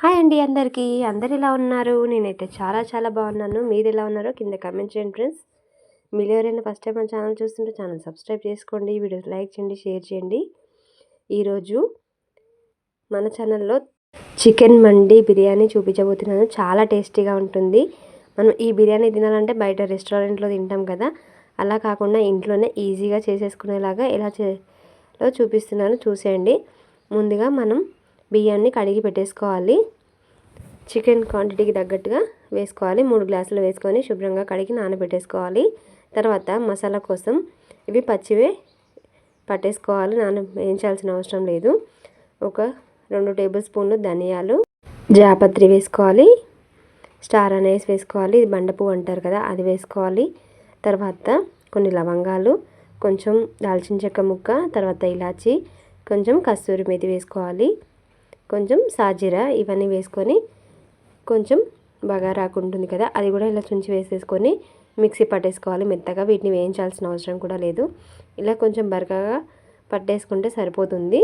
Hi అండి అందరికీ. అందరు ఎలా ఉన్నారు? నేనైతే చాలా బాగున్నాను. మీరు ఎలా ఉన్నారో కింద కామెంట్ చేయండి ఫ్రెండ్స్. మీరు ఎవరైనా ఫస్ట్ టైం మన ఛానల్ చూస్తుంటే ఛానల్ సబ్స్క్రైబ్ చేసుకోండి, వీడియోస్ లైక్ చేయండి, షేర్ చేయండి. ఈరోజు మన ఛానల్లో చికెన్ మండి బిర్యానీ చూపించబోతున్నాను. చాలా టేస్టీగా ఉంటుంది. మనం ఈ బిర్యానీ తినాలంటే బయట రెస్టారెంట్లో తింటాం కదా, అలా కాకుండా ఇంట్లోనే ఈజీగా చేసేసుకునేలాగా ఎలా చేయాలో చూపిస్తున్నాను, చూసేయండి. ముందుగా మనం బియ్యాన్ని కడిగి పెట్టేసుకోవాలి. చికెన్ క్వాంటిటీకి తగ్గట్టుగా వేసుకోవాలి. 3 గ్లాసులు వేసుకొని శుభ్రంగా కడిగి నానబెట్టేసుకోవాలి. తర్వాత మసాలా కోసం ఇవి పచ్చివే పట్టేసుకోవాలి, వేయించాల్సిన అవసరం లేదు. ఒక 2 టేబుల్ స్పూన్లు ధనియాలు, జాపత్రి వేసుకోవాలి, స్టార్ అనేసి వేసుకోవాలి. ఇది బండపువ్వు అంటారు కదా, అది వేసుకోవాలి. తర్వాత కొన్ని లవంగాలు, కొంచెం దాల్చిన చెక్క ముక్క, తర్వాత ఇలాచి, కొంచెం కస్తూరి మేతి వేసుకోవాలి, కొంచెం సాజీరా. ఇవన్నీ వేసుకొని కొంచెం బగారాకు ఉంటుంది కదా, అది కూడా ఇలా చుంచి వేసేసుకొని మిక్సీ పట్టేసుకోవాలి మెత్తగా. వీటిని వేయించాల్సిన అవసరం కూడా లేదు. ఇలా కొంచెం బరకగా పట్టేసుకుంటే సరిపోతుంది.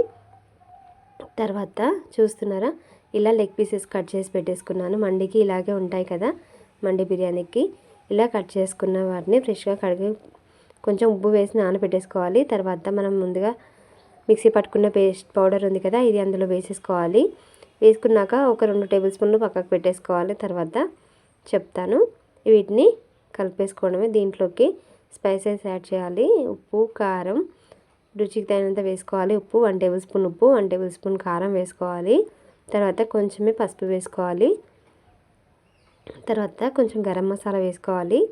తర్వాత చూస్తున్నారా, ఇలా లెగ్ పీసెస్ కట్ చేసి పెట్టేసుకున్నాను. మండికి ఇలాగే ఉంటాయి కదా, మండి బిర్యానీకి ఇలా కట్ చేసుకున్న వాటిని ఫ్రెష్గా కడిగి కొంచెం ఉప్పు వేసి నానబెట్టేసుకోవాలి. తర్వాత మనం ముందుగా మిక్సీ పట్టుకున్న పేస్ట్ పౌడర్ ఉంది కదా, ఇది అందులో వేసేసుకోవాలి. వేసుకున్నాక ఒక 2 టేబుల్ స్పూన్లు పక్కకు పెట్టేసుకోవాలి. తర్వాత చెప్తాను. వీటిని కలిపేసుకోవడమే. దీంట్లోకి స్పైసెస్ యాడ్ చేయాలి. ఉప్పు, కారం రుచికి తగినంత వేసుకోవాలి. ఉప్పు 1 టేబుల్ స్పూన్ ఉప్పు, 1 టేబుల్ స్పూన్ కారం వేసుకోవాలి. తర్వాత కొంచెమే పసుపు వేసుకోవాలి. తర్వాత కొంచెం గరం మసాలా వేసుకోవాలి.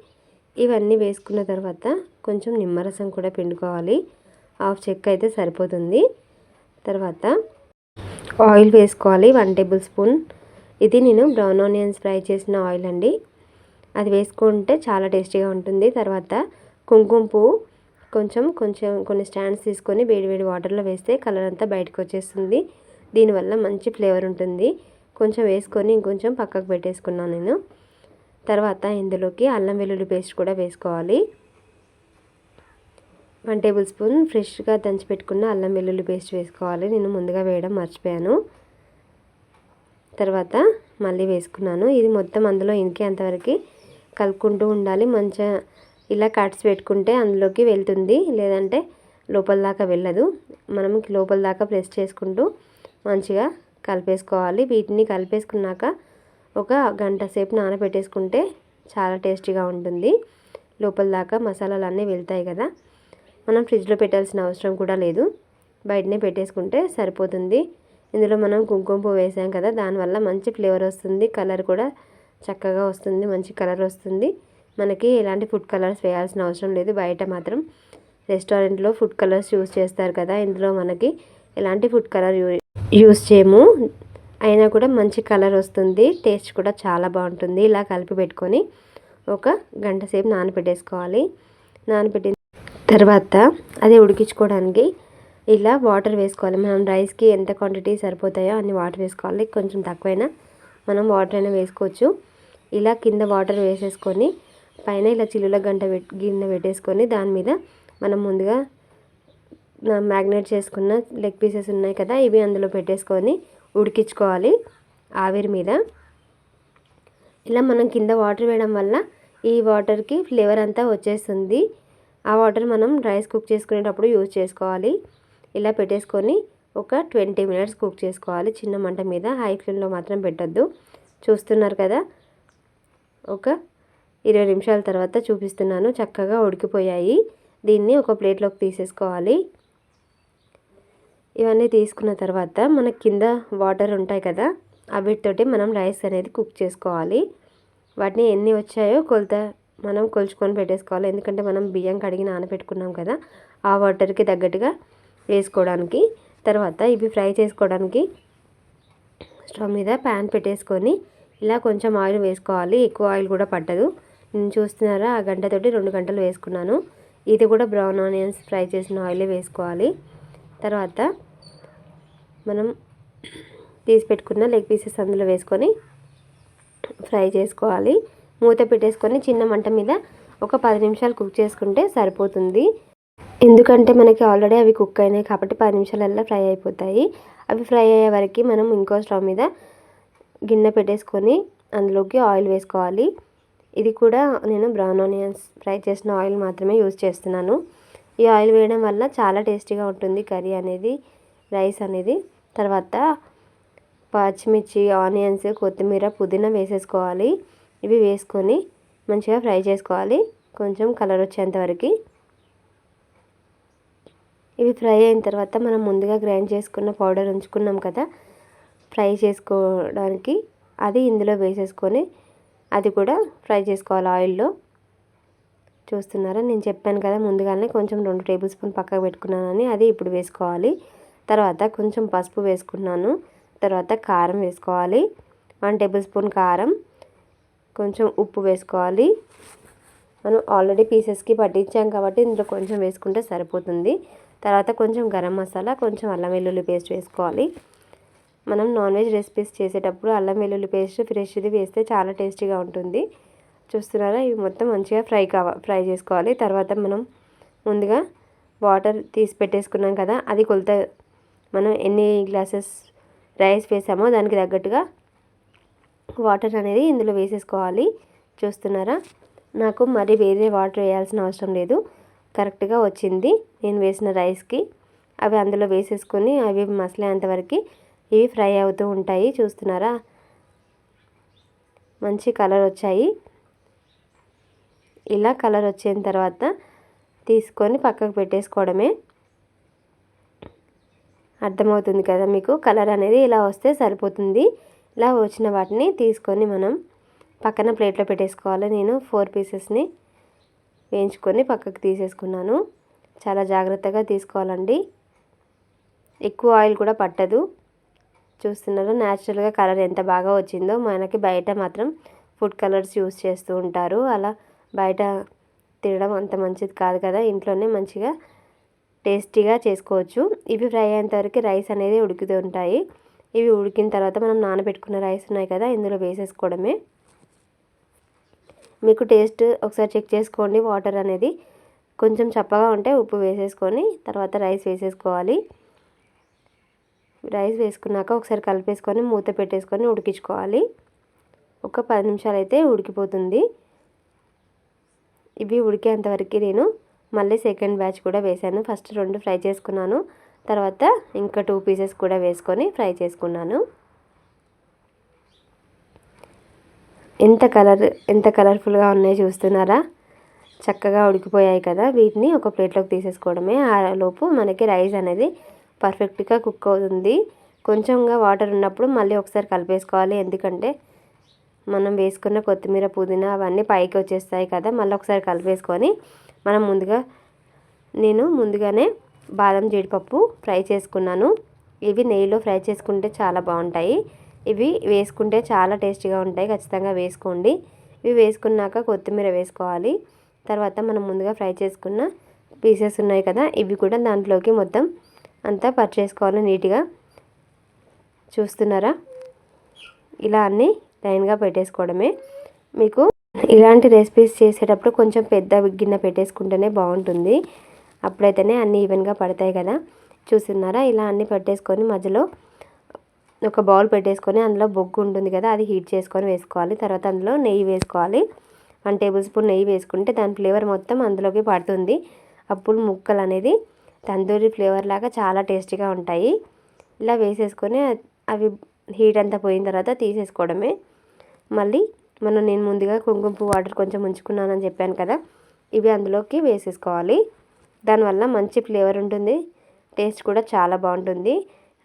ఇవన్నీ వేసుకున్న తర్వాత కొంచెం నిమ్మరసం కూడా పిండుకోవాలి. 1/2 చెక్క అయితే సరిపోతుంది. తర్వాత ఆయిల్ వేసుకోవాలి 1 టేబుల్ స్పూన్. ఇది నేను బ్రౌన్ ఆనియన్స్ ఫ్రై చేసిన ఆయిల్ అండి, అది వేసుకుంటే చాలా టేస్టీగా ఉంటుంది. తర్వాత కుంకుమ పువ్వు కొంచెం కొన్ని స్టాండ్స్ తీసుకొని వేడి వాటర్లో వేస్తే కలర్ అంతా బయటకు వచ్చేస్తుంది. దీనివల్ల మంచి ఫ్లేవర్ ఉంటుంది. కొంచెం వేసుకొని ఇంకొంచెం పక్కకు పెట్టేసుకున్నాను నేను. తర్వాత ఇందులోకి అల్లం వెల్లుల్లి పేస్ట్ కూడా వేసుకోవాలి. 1 టేబుల్ స్పూన్ ఫ్రెష్గా దంచి పెట్టుకున్న అల్లం వెల్లుల్లి పేస్ట్ వేసుకోవాలి. నేను ముందుగా వేయడం మర్చిపోయాను. తర్వాత మళ్ళీ వేసుకున్నాను. ఇది మొత్తం అందులో ఇంకేంతవరకు కలుపుకుంటూ ఉండాలి. మంచిగా ఇలా కట్స్ పెట్టుకుంటే అందులోకి వెళ్తుంది, లేదంటే లోపల దాకా వెళ్ళదు. మనం లోపల దాకా ప్రెస్ చేసుకుంటూ మంచిగా కలిపేసుకోవాలి. వీటిని కలిపేసుకున్నాక ఒక గంట సేపు నానబెట్టేసుకుంటే చాలా టేస్టీగా ఉంటుంది. లోపల దాకా మసాలాలు అన్నీ వెళ్తాయి కదా, మనం ఫ్రిడ్జ్లో పెట్టాల్సిన అవసరం కూడా లేదు, బయటనే పెట్టేసుకుంటే సరిపోతుంది. ఇందులో మనం కుంకుమ పువ్వు వేసాం కదా, దానివల్ల మంచి ఫ్లేవర్ వస్తుంది. కలర్ కూడా చక్కగా వస్తుంది, మంచి కలర్ వస్తుంది. మనకి ఎలాంటి ఫుడ్ కలర్స్ వేయాల్సిన అవసరం లేదు. బయట మాత్రం రెస్టారెంట్లో ఫుడ్ కలర్స్ యూస్ చేస్తారు కదా, ఇందులో మనకి ఎలాంటి ఫుడ్ కలర్ యూస్ చేయము, అయినా కూడా మంచి కలర్ వస్తుంది. టేస్ట్ కూడా చాలా బాగుంటుంది. ఇలా కలిపి పెట్టుకొని ఒక గంట సేపు నానబెట్టేసుకోవాలి. నానబెట్టిన తర్వాత అది ఉడికించుకోవడానికి ఇలా వాటర్ వేసుకోవాలి. మనం రైస్కి ఎంత క్వాంటిటీ సరిపోతాయో అన్ని వాటర్ వేసుకోవాలి. కొంచెం తక్కువైనా మనం వాటర్ అయినా వేసుకోవచ్చు. ఇలా కింద వాటర్ వేసేసుకొని పైన ఇలా చిల్లుల గిన్నె పెట్టేసుకొని దాని మీద మనం ముందుగా మ్యాగ్నేట్ చేసుకున్న లెగ్ పీసెస్ ఉన్నాయి కదా, ఇవి అందులో పెట్టేసుకొని ఉడికించుకోవాలి ఆవిరి మీద. ఇలా మనం కింద వాటర్ వేయడం వల్ల ఈ వాటర్కి ఫ్లేవర్ అంతా వచ్చేస్తుంది. ఆ వాటర్ మనం రైస్ కుక్ చేసుకునేటప్పుడు యూజ్ చేసుకోవాలి. ఇలా పెట్టేసుకొని ఒక 20 మినిట్స్ కుక్ చేసుకోవాలి చిన్న మంట మీద. హై ఫ్లేమ్లో మాత్రం పెట్టద్దు. చూస్తున్నారు కదా, ఒక 20 నిమిషాల తర్వాత చూపిస్తున్నాను. చక్కగా ఉడికిపోయాయి. దీన్ని ఒక ప్లేట్లోకి తీసేసుకోవాలి. ఇవన్నీ తీసుకున్న తర్వాత మన కింద వాటర్ ఉంటాయి కదా, వీటితోటి మనం రైస్ అనేది కుక్ చేసుకోవాలి. వాటిని ఎన్ని వచ్చాయో కొలత మనం కొలుచుకొని పెట్టేసుకోవాలి. ఎందుకంటే మనం బియ్యం కడిగి నానబెట్టుకున్నాం కదా, ఆ వాటర్కి తగ్గట్టుగా వేసుకోవడానికి. తర్వాత ఇవి ఫ్రై చేసుకోవడానికి స్టవ్ మీద ప్యాన్ పెట్టేసుకొని ఇలా కొంచెం ఆయిల్ వేసుకోవాలి. ఎక్కువ ఆయిల్ కూడా పట్టదు. నేను చూస్తున్నారా, ఆ గంటతోటి 2 గంటలు వేసుకున్నాను. ఇది కూడా బ్రౌన్ ఆనియన్స్ ఫ్రై చేసిన ఆయిలే వేసుకోవాలి. తర్వాత మనం తీసి పెట్టుకున్న లెగ్ పీసెస్ అందులో వేసుకొని ఫ్రై చేసుకోవాలి. మూత పెట్టేసుకొని చిన్న మంట మీద ఒక 10 నిమిషాలు కుక్ చేసుకుంటే సరిపోతుంది. ఎందుకంటే మనకి ఆల్రెడీ అవి కుక్ అయినాయి కాబట్టి 10 నిమిషాలల్లో ఫ్రై అయిపోతాయి. అవి ఫ్రై అయ్యే వరకు మనం ఇంకో స్టవ్ మీద గిన్నె పెట్టేసుకొని అందులోకి ఆయిల్ వేసుకోవాలి. ఇది కూడా నేను బ్రౌన్ ఆనియన్స్ ఫ్రై చేసిన ఆయిల్ మాత్రమే యూజ్ చేస్తున్నాను. ఈ ఆయిల్ వేయడం వల్ల చాలా టేస్టీగా ఉంటుంది కర్రీ అనేది, రైస్ అనేది. తర్వాత పచ్చిమిర్చి, ఆనియన్స్, కొత్తిమీర, పుదీనా వేసేసుకోవాలి. ఇవి వేసుకొని మంచిగా ఫ్రై చేసుకోవాలి కొంచెం కలర్ వచ్చేంత వరకు. ఇవి ఫ్రై అయిన తర్వాత మనం ముందుగా గ్రైండ్ చేసుకున్న పౌడర్ ఉంచుకున్నాం కదా ఫ్రై చేసుకోవడానికి, అది ఇందులో వేసేసుకొని అది కూడా ఫ్రై చేసుకోవాలి ఆయిల్లో. చూస్తున్నారా, నేను చెప్పాను కదా ముందుగానే కొంచెం 2 టేబుల్ స్పూన్ పక్కకు పెట్టుకున్నానని, అది ఇప్పుడు వేసుకోవాలి. తర్వాత కొంచెం పసుపు వేసుకున్నాను. తర్వాత కారం వేసుకోవాలి, 1 టేబుల్ స్పూన్ కారం, కొంచెం ఉప్పు వేసుకోవాలి. మనం ఆల్రెడీ పీసెస్కి పట్టించాం కాబట్టి ఇందులో కొంచెం వేసుకుంటే సరిపోతుంది. తర్వాత కొంచెం గరం మసాలా, కొంచెం అల్లం వెల్లుల్లి పేస్ట్ వేసుకోవాలి. మనం నాన్ వెజ్ రెసిపీస్ చేసేటప్పుడు అల్లం వెల్లుల్లి పేస్ట్ ఫ్రెష్ది వేస్తే చాలా టేస్టీగా ఉంటుంది. చూస్తున్నారా, ఇవి మొత్తం మంచిగా ఫ్రై చేసుకోవాలి. తర్వాత మనం ముందుగా వాటర్ తీసి పెట్టేసుకున్నాం కదా, అది కొలత మనం ఎన్ని గ్లాసెస్ రైస్ వేసామో దానికి తగ్గట్టుగా వాటర్ అనేది ఇందులో వేసేసుకోవాలి. చూస్తున్నారా, నాకు మరి వేరే వాటర్ వేయాల్సిన అవసరం లేదు, కరెక్ట్గా వచ్చింది నేను వేసిన రైస్కి. అవి అందులో వేసేసుకొని అవి మసలేంతవరకు ఇవి ఫ్రై అవుతూ ఉంటాయి. చూస్తున్నారా, మంచి కలర్ వచ్చాయి. ఇలా కలర్ వచ్చిన తర్వాత తీసుకొని పక్కకు పెట్టేసుకోవడమే. అర్థమవుతుంది కదా మీకు, కలర్ అనేది ఇలా వస్తే సరిపోతుంది. ఇలా వచ్చిన వాటిని తీసుకొని మనం పక్కన ప్లేట్లో పెట్టేసుకోవాలి. నేను 4 పీసెస్ని వేయించుకొని పక్కకు తీసేసుకున్నాను. చాలా జాగ్రత్తగా తీసుకోవాలండి, ఎక్కువ ఆయిల్ కూడా పట్టదు. చూస్తున్నారా, న్యాచురల్గా కలర్ ఎంత బాగా వచ్చిందో. మనకి బయట మాత్రం ఫుడ్ కలర్స్ యూస్ చేస్తూ ఉంటారు, అలా బయట తినడం అంత మంచిది కాదు కదా, ఇంట్లోనే మంచిగా టేస్టీగా చేసుకోవచ్చు. ఇవి ఫ్రై అయ్యేంతవరకు రైస్ అనేది ఉడుకుతూ ఉంటాయి. ఇవి ఉడికిన తర్వాత మనం నానబెట్టుకున్న రైస్ ఉన్నాయి కదా ఇందులో వేసేసుకోవడమే. మీకు టేస్ట్ ఒకసారి చెక్ చేసుకోండి. వాటర్ అనేది కొంచెం చప్పగా ఉంటే ఉప్పు వేసేసుకొని తర్వాత రైస్ వేసేసుకోవాలి. రైస్ వేసుకున్నాక ఒకసారి కలిపేసుకొని మూత పెట్టేసుకొని ఉడికించుకోవాలి. ఒక 10 నిమిషాలు అయితే ఉడికిపోతుంది. ఇవి ఉడికేంతవరకు నేను మళ్ళీ సెకండ్ బ్యాచ్ కూడా వేసాను. ఫస్ట్ 2 ఫ్రై చేసుకున్నాను, తర్వాత ఇంకా 2 పీసెస్ కూడా వేసుకొని ఫ్రై చేసుకున్నాను. ఎంత కలర్ఫుల్గా ఉన్నాయో చూస్తున్నారా, చక్కగా ఉడికిపోయాయి కదా. వీటిని ఒక ప్లేట్లోకి తీసేసుకోవడమే. ఆ లోపు మనకి రైస్ అనేది పర్ఫెక్ట్గా కుక్ అవుతుంది. కొంచెంగా వాటర్ ఉన్నప్పుడు మళ్ళీ ఒకసారి కలిపేసుకోవాలి, ఎందుకంటే మనం వేసుకున్న కొత్తిమీర, పుదీనా అవన్నీ పైకి వచ్చేస్తాయి కదా. మళ్ళీ ఒకసారి కలిపేసుకొని మనం నేను ముందుగానే బాదం, జీడిపప్పు ఫ్రై చేసుకున్నాను. ఇవి నెయ్యిలో ఫ్రై చేసుకుంటే చాలా బాగుంటాయి. ఇవి వేసుకుంటే చాలా టేస్టీగా ఉంటాయి, ఖచ్చితంగా వేసుకోండి. ఇవి వేసుకున్నాక కొత్తిమీర వేసుకోవాలి. తర్వాత మనం ముందుగా ఫ్రై చేసుకున్న పీసెస్ ఉన్నాయి కదా, ఇవి కూడా దాంట్లోకి మొత్తం అంతా పర్చేసుకోవాలి నీట్గా. చూస్తున్నారా, ఇలా అన్నీ లైన్గా పెట్టేసుకోవడమే. మీకు ఇలాంటి రెసిపీస్ చేసేటప్పుడు కొంచెం పెద్ద గిన్నె పెట్టేసుకుంటేనే బాగుంటుంది, అప్పుడైతేనే అన్నీ ఈవెన్గా పడతాయి కదా. చూస్తున్నారా, ఇలా అన్నీ పెట్టేసుకొని మధ్యలో ఒక బౌల్ పెట్టేసుకొని అందులో బొగ్గు ఉంటుంది కదా, అది హీట్ చేసుకొని వేసుకోవాలి. తర్వాత అందులో నెయ్యి వేసుకోవాలి. 1 టేబుల్ స్పూన్ నెయ్యి వేసుకుంటే దాని ఫ్లేవర్ మొత్తం అందులోకి పడుతుంది. అప్పుడు ముక్కలు అనేది తందూరి ఫ్లేవర్ లాగా చాలా టేస్టీగా ఉంటాయి. ఇలా వేసేసుకొని అవి హీట్ అంతా పోయిన తర్వాత తీసేసుకోవడమే. మళ్ళీ నేను ముందుగా కుంకుమ పువ్వు వాటర్ కొంచెం ఉంచుకున్నానని చెప్పాను కదా, ఇవి అందులోకి వేసేసుకోవాలి. దానివల్ల మంచి ఫ్లేవర్ ఉంటుంది, టేస్ట్ కూడా చాలా బాగుంటుంది.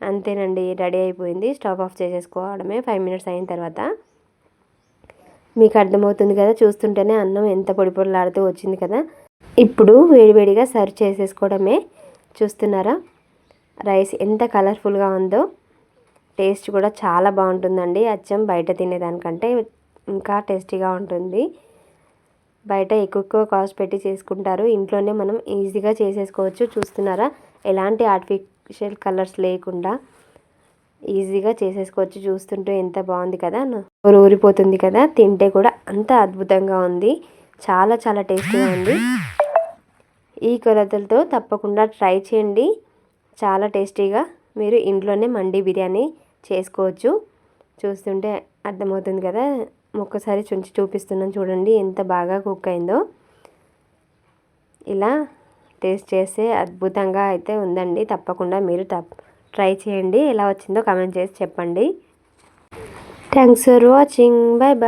అంతేనండి, రెడీ అయిపోయింది. స్టవ్ ఆఫ్ చేసేసుకోవడమే 5 మినిట్స్ అయిన తర్వాత. మీకు అర్థమవుతుంది కదా, చూస్తుంటేనే అన్నం ఎంత పొడి పొడిలాడుతూ వచ్చింది కదా. ఇప్పుడు వేడివేడిగా సర్వ్ చేసేసుకోవడమే. చూస్తున్నారా, రైస్ ఎంత కలర్ఫుల్గా ఉందో. టేస్ట్ కూడా చాలా బాగుంటుందండి, అచ్చం బయట తినేదానికంటే ఇంకా టేస్టీగా ఉంటుంది. బయట ఎక్కువ కాస్ట్ పెట్టి చేసుకుంటారు, ఇంట్లోనే మనం ఈజీగా చేసేసుకోవచ్చు. చూస్తున్నారా, ఎలాంటి ఆర్టిఫిషియల్ కలర్స్ లేకుండా ఈజీగా చేసేసుకోవచ్చు. చూస్తుంటే ఎంత బాగుంది కదా, ఊరిపోతుంది కదా. తింటే కూడా అంత అద్భుతంగా ఉంది, చాలా చాలా టేస్టీగా ఉంది. ఈ కొలతలతో తప్పకుండా ట్రై చేయండి, చాలా టేస్టీగా మీరు ఇంట్లోనే మండి బిర్యానీ చేసుకోవచ్చు. చూస్తుంటే అర్థమవుతుంది కదా. ఒక్కసారి చుంచి చూపిస్తున్నాను చూడండి ఎంత బాగా కుక్ అయిందో. ఇలా టేస్ట్ చేస్తే అద్భుతంగా అయితే ఉందండి. తప్పకుండా మీరు ట్రై చేయండి. ఎలా వచ్చిందో కామెంట్ చేసి చెప్పండి. Thanks for watching. Bye bye.